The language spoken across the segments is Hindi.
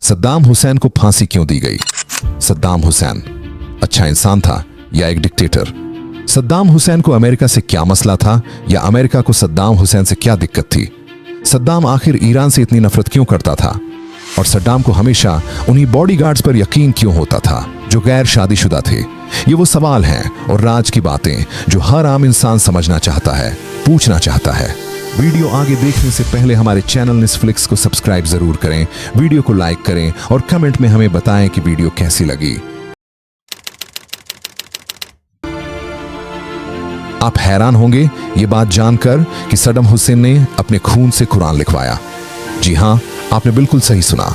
सद्दाम हुसैन को फांसी क्यों दी गई? सद्दाम हुसैन अच्छा इंसान था या एक डिक्टेटर? सद्दाम हुसैन को अमेरिका से क्या मसला था या अमेरिका को सद्दाम हुसैन से क्या दिक्कत थी? सद्दाम आखिर ईरान से इतनी नफरत क्यों करता था? और सद्दाम को हमेशा उन्हीं बॉडीगार्ड्स पर यकीन क्यों होता था जो गैर शादीशुदा थे? ये वो सवाल हैं और राज की बातें जो हर आम इंसान समझना चाहता है, पूछना चाहता है। वीडियो आगे देखने से पहले हमारे चैनल नेटफ्लिक्स को सब्सक्राइब जरूर करें, वीडियो को लाइक करें और कमेंट में हमें बताएं कि वीडियो कैसी लगी। आप हैरान होंगे ये बात जानकर कि सद्दाम हुसैन ने अपने खून से कुरान लिखवाया। जी हां, आपने बिल्कुल सही सुना।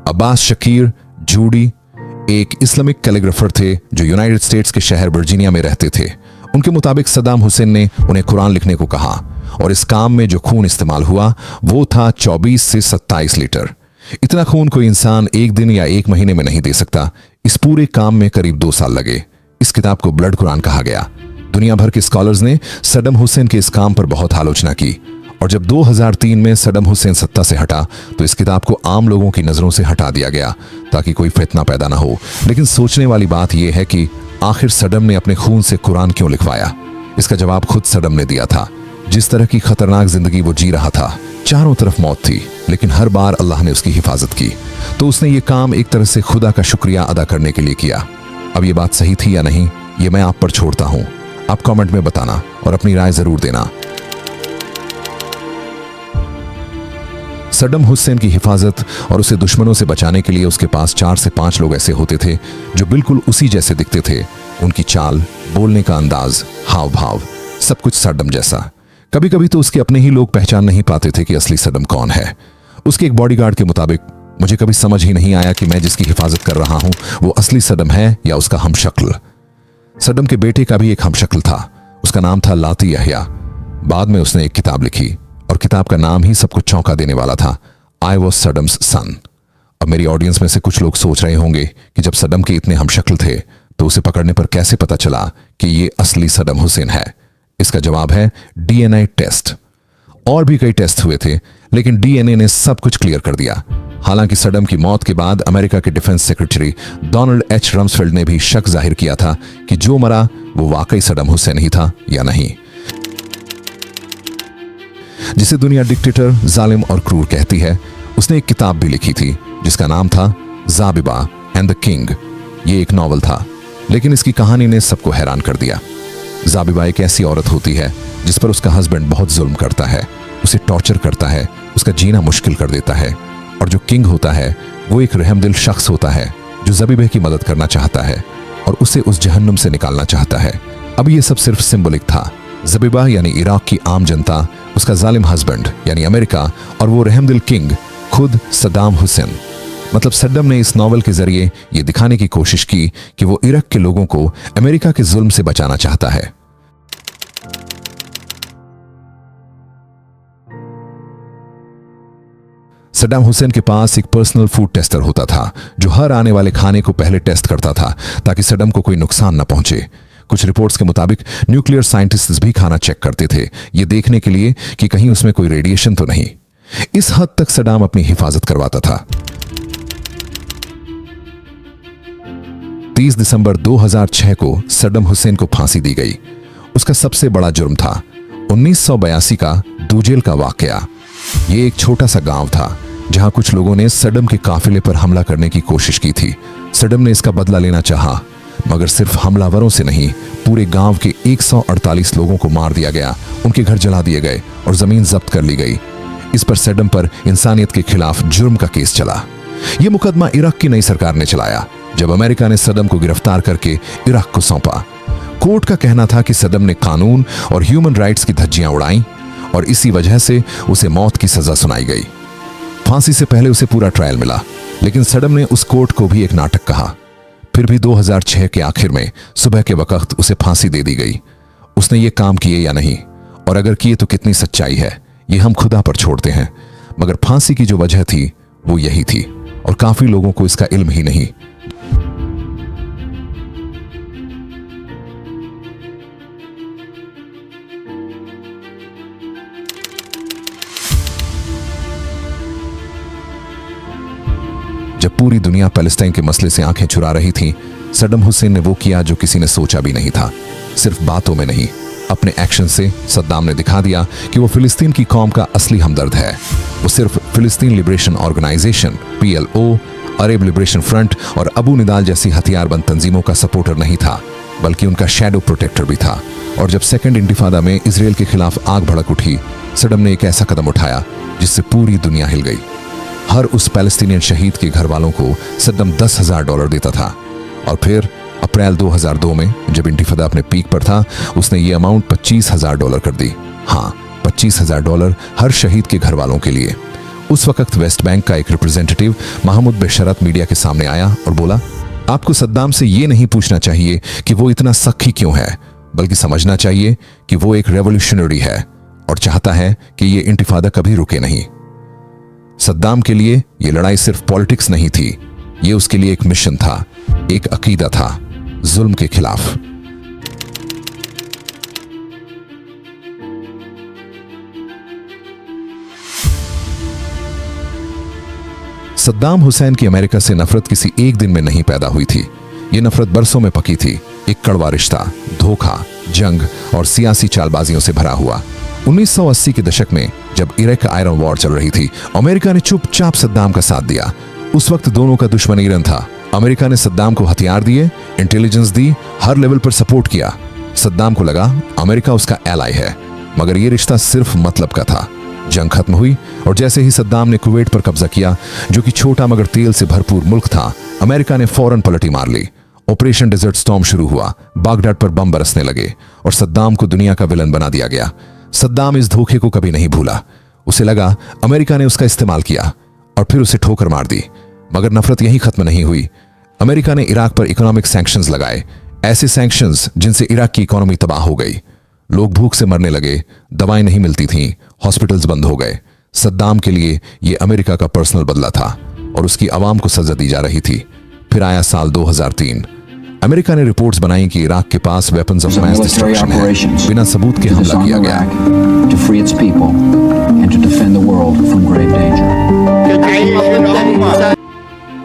अब्बास शकीर जूडी एक इस्लामिक कैलीग्राफर थे जो यूनाइटेड स्टेट्स के शहर वर्जीनिया में रहते थे। उनके मुताबिक सद्दाम हुसैन ने उन्हें कुरान लिखने को कहा और इस काम में जो खून इस्तेमाल हुआ वो था 24 से 27 लीटर। इतना खून कोई इंसान एक दिन या एक महीने में नहीं दे सकता। इस पूरे काम में करीब 2 साल लगे। इस किताब को ब्लड कुरान कहा गया। दुनिया भर के स्कॉलर्स ने सद्दाम हुसैन के इस काम पर बहुत आलोचना की और जब 2003 में सद्दाम हुसैन सत्ता से हटा तो इस किताब को आम लोगों की नजरों से हटा दिया गया ताकि कोई फितना पैदा ना हो। लेकिन सोचने वाली बात यह है कि आखिर सद्दाम ने अपने खून से कुरान क्यों लिखवाया? इसका जवाब खुद सद्दाम ने दिया था। जिस तरह की खतरनाक जिंदगी वो जी रहा था, चारों तरफ मौत थी, लेकिन हर बार अल्लाह ने उसकी हिफाजत की, तो उसने ये काम एक तरह से खुदा का शुक्रिया अदा करने के लिए किया। अब ये बात सही थी या नहीं, ये मैं आप पर छोड़ता हूं। आप कमेंट में बताना और अपनी राय जरूर देना। सद्दाम हुसैन की हिफाजत और उसे दुश्मनों से बचाने के लिए उसके पास 4 से 5 लोग ऐसे होते थे जो बिल्कुल उसी जैसे दिखते थे। उनकी चाल, बोलने का अंदाज, हाव भाव, सब कुछ सद्दाम जैसा। कभी कभी तो उसके अपने ही लोग पहचान नहीं पाते थे कि असली सद्दाम कौन है। उसके एक बॉडीगार्ड के मुताबिक, मुझे कभी समझ ही नहीं आया कि मैं जिसकी हिफाजत कर रहा हूं वो असली सद्दाम है या उसका हमशक्ल। सद्दाम के बेटे का भी एक हमशक्ल था, उसका नाम था लाती यहया। बाद में उसने एक किताब लिखी और किताब का नाम ही सबको चौंका देने वाला था, आई वॉज सद्दाम्स सन। अब मेरी ऑडियंस में से कुछ लोग सोच रहे होंगे कि जब सद्दाम के इतने हमशक्ल थे तो उसे पकड़ने पर कैसे पता चला कि ये असली सद्दाम हुसैन है? इसका जवाब है डीएनए टेस्ट। और भी कई टेस्ट हुए थे लेकिन डीएनए ने सब कुछ क्लियर कर दिया। हालांकि सद्दाम की मौत के बाद अमेरिका के defence secretary Donald H Rumsfeld ने भी शक जाहिर किया था कि जो मरा वो वाकई सद्दाम हुसैन ही था या नहीं, जिसे दुनिया डिक्टेटर, जालिम और क्रूर कहती है। उसने एक किताब भी लिखी थी जिसका नाम था ज़ाबिबा एंड द किंग। ये एक नॉवल था लेकिन इसकी कहानी ने सबको हैरान कर दिया। ज़ाबिबा एक ऐसी औरत होती है जिस पर उसका हस्बैंड बहुत जुल्म करता है, उसे टॉर्चर करता है, उसका जीना मुश्किल कर देता है। और जो किंग होता है वो एक रहमदिल शख्स होता है जो ज़बीबा की मदद करना चाहता है और उसे उस जहन्नुम से निकालना चाहता है। अब ये सब सिर्फ सिंबलिक था। ज़बीबा यानी इराक की आम जनता, उसका जालिम हस्बैंड यानी अमेरिका और वो रहमदिल किंग खुद सद्दाम हुसैन। मतलब सद्दाम ने इस नॉवल के जरिए ये दिखाने की कोशिश की कि वो इराक के लोगों को अमेरिका के जुल्म से बचाना चाहता है। सद्दाम हुसैन के पास एक पर्सनल फूड टेस्टर होता था जो हर आने वाले खाने को पहले टेस्ट करता था ताकि सद्दाम को कोई नुकसान न पहुंचे। कुछ रिपोर्ट्स के मुताबिक न्यूक्लियर साइंटिस्ट्स भी खाना चेक करते थे, ये देखने के लिए कि कहीं उसमें कोई रेडिएशन तो नहीं। इस हद तक सद्दाम अपनी हिफाजत करवाता था। 30 दिसंबर 2006 को सद्दाम हुसैन को फांसी दी गई। उसका सबसे बड़ा जुर्म था 1982 का दूजेल का वाकया। ये एक छोटा सा गांव था जहां कुछ लोगों ने सद्दाम के काफिले पर हमला करने की कोशिश की थी। सद्दाम ने इसका बदला लेना चाहा, मगर सिर्फ हमलावरों से नहीं, पूरे गांव के 148 लोगों को मार दिया गया, उनके घर जला दिए गए और जमीन जब्त कर ली गई। इस पर सद्दाम पर इंसानियत के खिलाफ जुर्म का केस चला। यह मुकदमा इराक की नई सरकार ने चलाया जब अमेरिका ने सद्दाम को गिरफ्तार करके इराक को सौंपा। कोर्ट का कहना था कि सद्दाम ने कानून और ह्यूमन राइट्स की धज्जियां उड़ाई और इसी वजह से उसे मौत की सजा सुनाई गई। फांसी से पहले उसे पूरा ट्रायल मिला, लेकिन सद्दाम ने उस कोर्ट को भी एक नाटक कहा। फिर भी 2006 के आखिर में सुबह के वक्त उसे फांसी दे दी गई। उसने ये काम किए या नहीं, और अगर किए तो कितनी सच्चाई है, ये हम खुदा पर छोड़ते हैं। मगर फांसी की जो वजह थी वो यही थी, और काफी लोगों को इसका इल्म ही नहीं। पूरी दुनिया पैलेस्टाइन के मसले से आंखें चुरा रही थी, सद्दाम हुसैन ने वो किया जो किसी ने सोचा भी नहीं था। सिर्फ बातों में नहीं, अपने एक्शन से सद्दाम ने दिखा दिया कि वो फिलिस्तीन की कौम का असली हमदर्द है। वो सिर्फ फिलिस्तीन लिबरेशन ऑर्गेनाइजेशन PLO, अरब लिबरेशन फ्रंट और अबू निदाल जैसी हथियारबंद तंजीमों का सपोर्टर नहीं था, बल्कि उनका शैडो प्रोटेक्टर भी था। और जब सेकेंड इंतिफादा में इजराइल के खिलाफ आग भड़क उठी, सद्दाम ने एक ऐसा कदम उठाया जिससे पूरी दुनिया हिल गई। हर उस पैलेस्टीनियन शहीद के घर वालों को सद्दाम $10,000 देता था। और फिर अप्रैल 2002 में जब इंतिफादा अपने पीक पर था, उसने ये अमाउंट $25,000 कर दी। हाँ, $25,000 हर शहीद के घर वालों के लिए। उस वक्त वेस्ट बैंक का एक रिप्रेजेंटेटिव महमूद बेशरत मीडिया के सामने आया और बोला, आपको सद्दाम से ये नहीं पूछना चाहिए कि वो इतना सख्ती क्यों है, बल्कि समझना चाहिए कि वो एक रेवोल्यूशनरी है और चाहता है कि ये इंतिफादा कभी रुके नहीं। सद्दाम के लिए ये लड़ाई सिर्फ पॉलिटिक्स नहीं थी, ये उसके लिए एक मिशन था, एक अकीदा था, जुल्म के खिलाफ। सद्दाम हुसैन की अमेरिका से नफरत किसी एक दिन में नहीं पैदा हुई थी। ये नफरत बरसों में पकी थी, एक कड़वा रिश्ता, धोखा, जंग और सियासी चालबाजियों से भरा हुआ। 1980 के दशक में जब इराक आयरन वॉर चल रही थी, अमेरिका ने चुपचाप सद्दाम का साथ दिया। उस वक्त दोनों का दुश्मन ईरान था। अमेरिका ने सद्दाम को हथियार दिए, इंटेलिजेंस दी, हर लेवल पर सपोर्ट किया। सद्दाम को लगा अमेरिका उसका एलाई है, मगर यह रिश्ता सिर्फ मतलब का था। जंग खत्म हुई और जैसे ही सद्दाम ने कुवैत पर कब्जा किया, जो कि छोटा मगर तेल से भरपूर मुल्क था, अमेरिका ने फौरन पलटी मार ली। ऑपरेशन डेजर्ट स्टॉर्म शुरू हुआ, बागदाद पर बम बरसने लगे और सद्दाम को दुनिया का विलन बना दिया गया। सद्दाम इस धोखे को कभी नहीं भूला। उसे लगा अमेरिका ने उसका इस्तेमाल किया और फिर उसे ठोकर मार दी। मगर नफरत यहीं खत्म नहीं हुई। अमेरिका ने इराक पर इकोनॉमिक सैंक्शंस लगाए, ऐसे सैंक्शंस जिनसे इराक की इकोनॉमी तबाह हो गई। लोग भूख से मरने लगे, दवाएं नहीं मिलती थीं, हॉस्पिटल्स बंद हो गए। सद्दाम के लिए यह अमेरिका का पर्सनल बदला था और उसकी आवाम को सजा दी जा रही थी। फिर आया साल 2003। अमेरिका ने रिपोर्ट्स बनाई कि इराक के पास वेपन्स ऑफ मास डिस्ट्रक्शन है। बिना सबूत के हमला किया गया।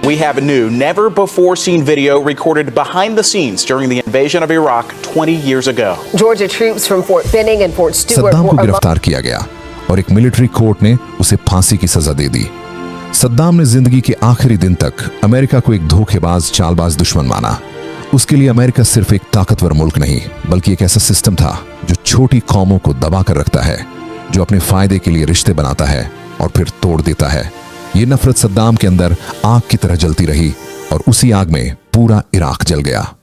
We have a new, never-before-seen video recorded behind the scenes during the invasion of Iraq 20 years ago. Georgia troops from Fort Benning and Fort Stewart Saddam को गिरफ्तार किया गया और एक मिलिट्री कोर्ट ने उसे फांसी की सजा दे दी। सद्दाम ने जिंदगी के आखिरी दिन तक अमेरिका को एक धोखेबाज, चालबाज दुश्मन माना। उसके लिए अमेरिका सिर्फ एक ताकतवर मुल्क नहीं, बल्कि एक ऐसा सिस्टम था जो छोटी कौमों को दबा कर रखता है, जो अपने फायदे के लिए रिश्ते बनाता है और फिर तोड़ देता है। ये नफरत सद्दाम के अंदर आग की तरह जलती रही और उसी आग में पूरा इराक जल गया।